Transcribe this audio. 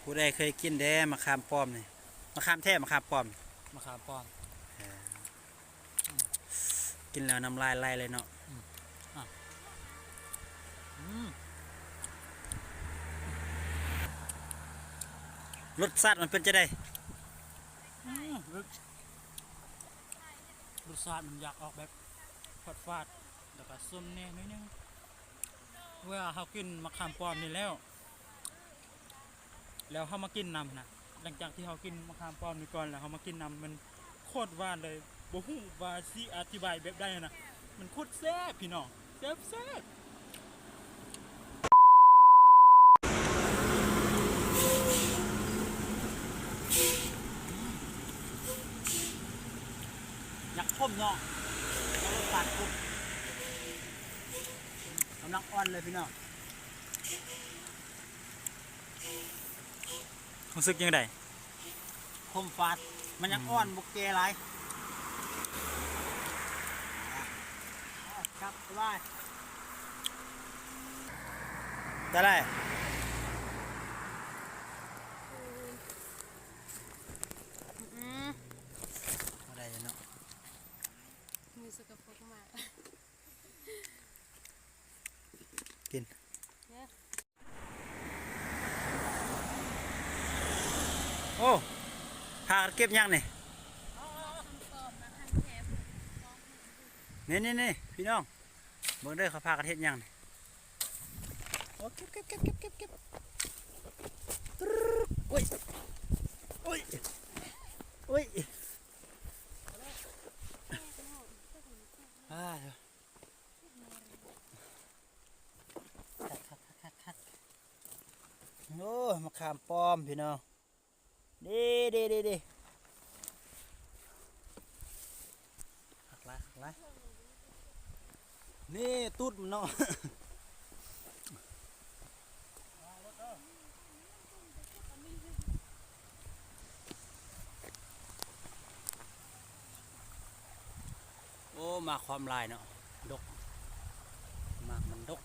ผู้ใดเคยกินแด้มะขามป้อมนี่มะขามแท้มะขามป้อมมะขามป้อมกินแล้วน้ำลายไหลเลยเนาะรสชาติมันเป็นจะได้รสชาติมันอยากออกแบบฟาดแล้วก็ส้มแน่นิดนึงเวลาเขากินมะขามป้อมนี่แล้วเขามากินน้ำนะหลังจากที่เขากินมะขามป้อมนี่ก่อนแล้วเขามากินน้ำมันโคตรหวานเลยบ่ฮู้ว่าสิอธิบายแบบใดนะมันโคตรแซ่บพี่น้องแซ่บอยากต้มเนาะเอารสชาติครบกำลังอ่อนเลยพี่น้องรู้สึกยังไงคมฟาดมันยังอ่อนบุกเกไรครับสบายได้อะไรเนาะมือสกปรกมากกินโอ้พาเก็บยังนี่นี่พี่น้องเบิ่งเด้อเขาพากันเฮ็ดยังนี่โอ้เก็บโอ้ยโอ้ยโอ้ยคัดโอ้มะขามป้อมพี่น้องดีหักไรนี่ตุ๊ดมันเนาะโอ้มาความลายเนาะดกมากมันดก